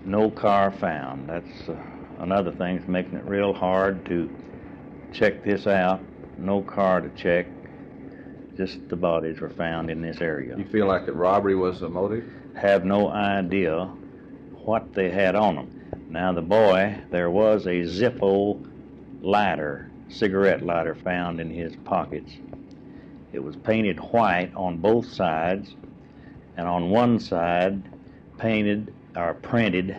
No car found. That's another thing that's making it real hard to check this out. No car to check. Just the bodies were found in this area. You feel like that robbery was the motive? Have no idea what they had on them. Now the boy, there was a Zippo lighter, cigarette lighter, found in his pockets. It was painted white on both sides, and on one side painted or printed,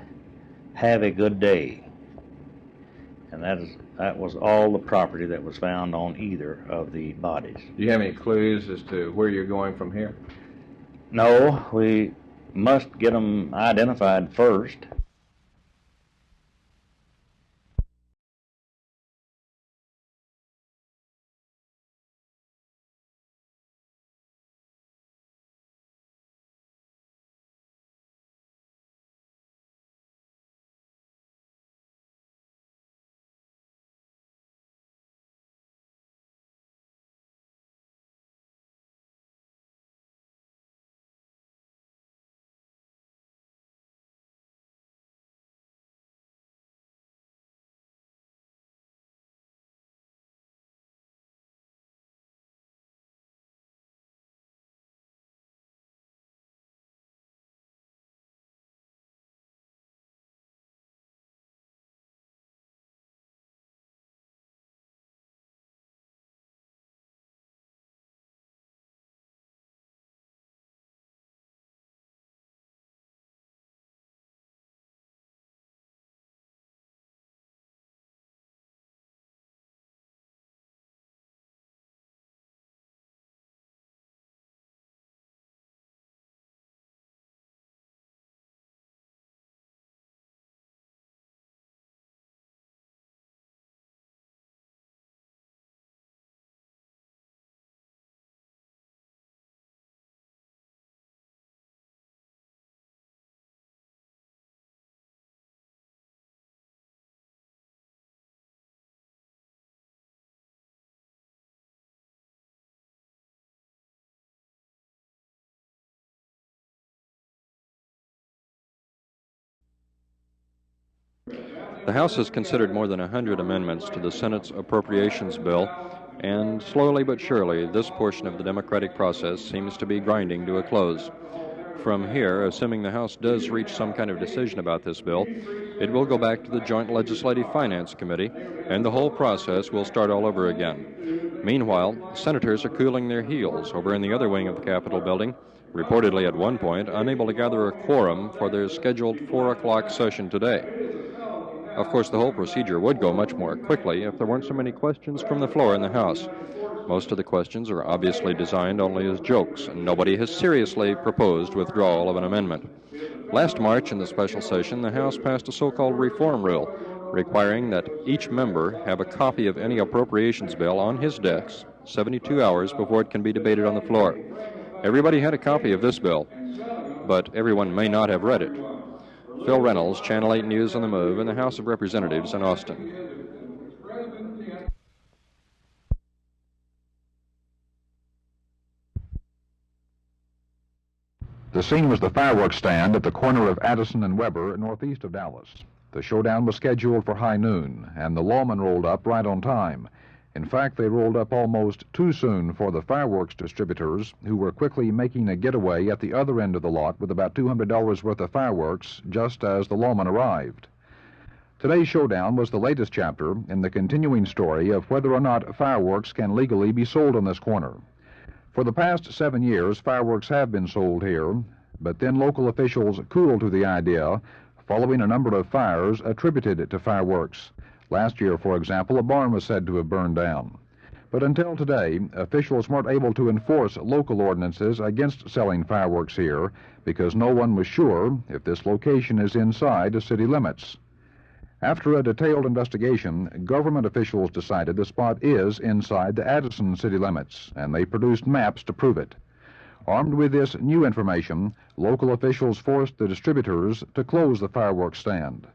"Have a good day." And that was all the property that was found on either of the bodies. Do you have any clues as to where you're going from here? No, we must get them identified first. The House has considered more than 100 amendments to the Senate's Appropriations Bill, and slowly but surely, this portion of the democratic process seems to be grinding to a close. From here, assuming the House does reach some kind of decision about this bill, it will go back to the Joint Legislative Finance Committee, and the whole process will start all over again. Meanwhile, senators are cooling their heels over in the other wing of the Capitol building, reportedly at one point unable to gather a quorum for their scheduled 4 o'clock session today. Of course, the whole procedure would go much more quickly if there weren't so many questions from the floor in the House. Most of the questions are obviously designed only as jokes, and nobody has seriously proposed withdrawal of an amendment. Last March, in the special session, the House passed a so-called reform rule, requiring that each member have a copy of any appropriations bill on his desk 72 hours before it can be debated on the floor. Everybody had a copy of this bill, but everyone may not have read it. Phil Reynolds, Channel 8 News on the Move, in the House of Representatives in Austin. The scene was the fireworks stand at the corner of Addison and Weber, northeast of Dallas. The showdown was scheduled for high noon, and the lawmen rolled up right on time. In fact, they rolled up almost too soon for the fireworks distributors, who were quickly making a getaway at the other end of the lot with about $200 worth of fireworks just as the lawmen arrived. Today's showdown was the latest chapter in the continuing story of whether or not fireworks can legally be sold on this corner. For the past 7 years, fireworks have been sold here, but then local officials cooled to the idea following a number of fires attributed to fireworks. Last year, for example, a barn was said to have burned down. But until today, officials weren't able to enforce local ordinances against selling fireworks here because no one was sure if this location is inside the city limits. After a detailed investigation, government officials decided the spot is inside the Addison city limits, and they produced maps to prove it. Armed with this new information, local officials forced the distributors to close the fireworks stand.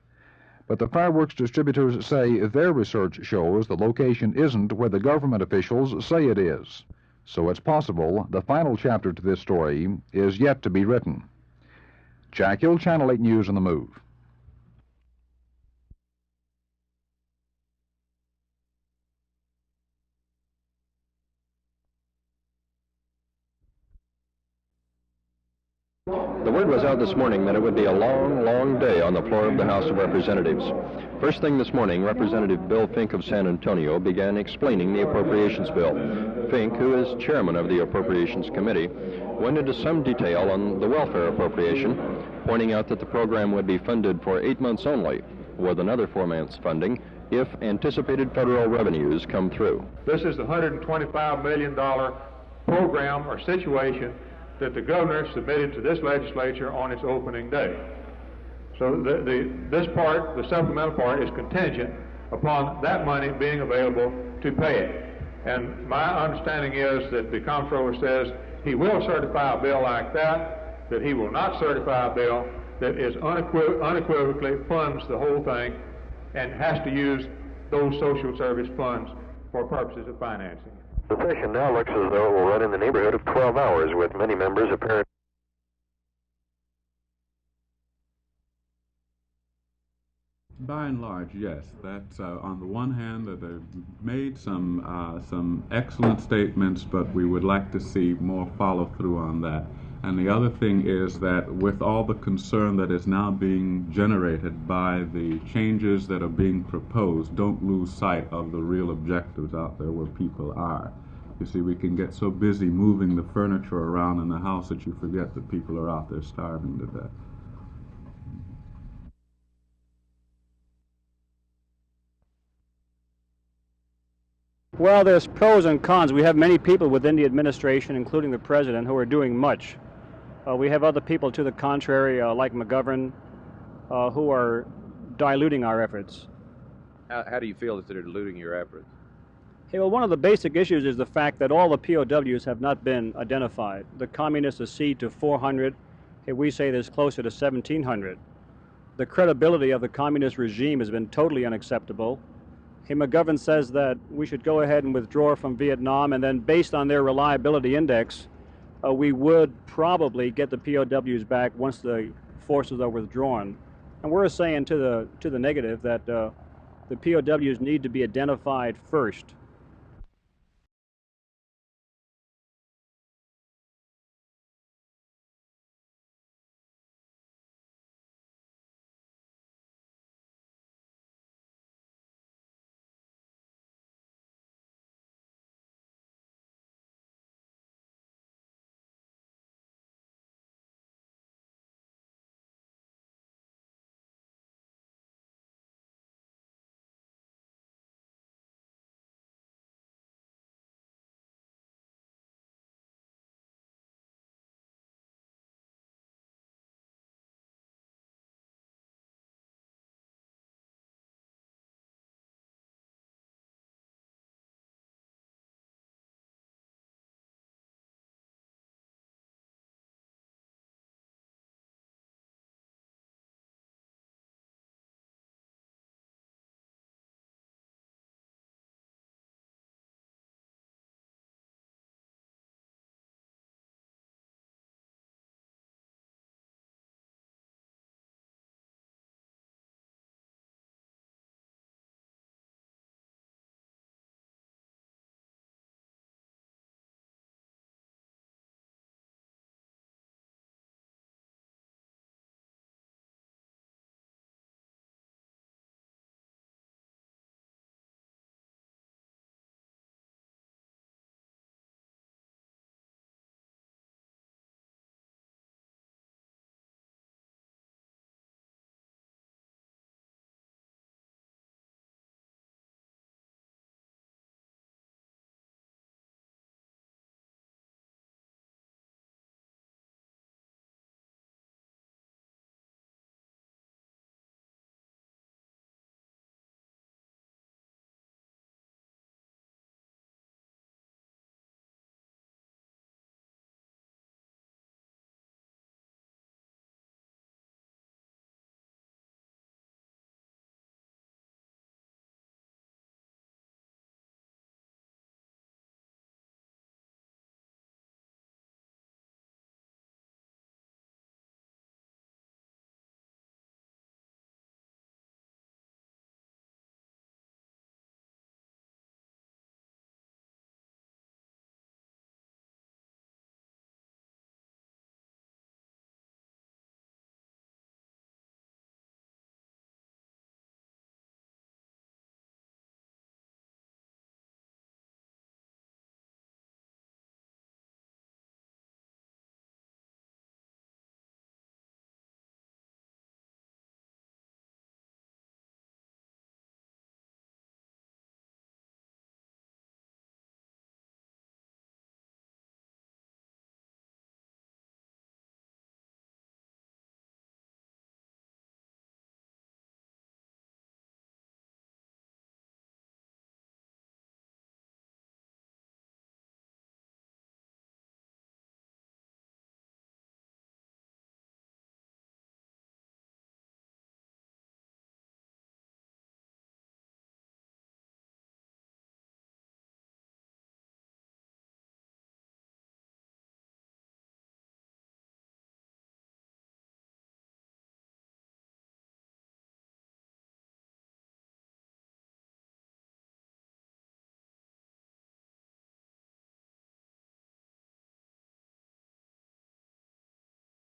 But the fireworks distributors say their research shows the location isn't where the government officials say it is. So it's possible the final chapter to this story is yet to be written. Jack Hill, Channel 8 News on the Move. The word was out this morning that it would be a long, long day on the floor of the House of Representatives. First thing this morning, Representative Bill Finck of San Antonio began explaining the Appropriations Bill. Finck, who is chairman of the Appropriations Committee, went into some detail on the welfare appropriation, pointing out that the program would be funded for 8 months only, with another 4 months funding if anticipated federal revenues come through. This is the $125 million program or situation that the governor submitted to this legislature on its opening day. So this part, the supplemental part, is contingent upon that money being available to pay it. And my understanding is that the comptroller says he will certify a bill like that he will not certify a bill that is unequivocally funds the whole thing and has to use those social service funds for purposes of financing. The session now looks as though it will run in the neighborhood of 12 hours, with many members apparently. By and large, yes. That's on the one hand that they've made some excellent statements, but we would like to see more follow through on that. And the other thing is that with all the concern that is now being generated by the changes that are being proposed, don't lose sight of the real objectives out there where people are. You see, we can get so busy moving the furniture around in the house that you forget that people are out there starving to death. Well, there's pros and cons. We have many people within the administration, including the president, who are doing much. We have other people to the contrary, like McGovern, who are diluting our efforts. How do you feel that they're diluting your efforts? Hey, well, one of the basic issues is the fact that all the POWs have not been identified. The communists accede to 400. Hey, we say there's closer to 1,700. The credibility of the communist regime has been totally unacceptable. Hey, McGovern says that we should go ahead and withdraw from Vietnam, and then based on their reliability index, we would probably get the POWs back once the forces are withdrawn. And we're saying to the negative that the POWs need to be identified first.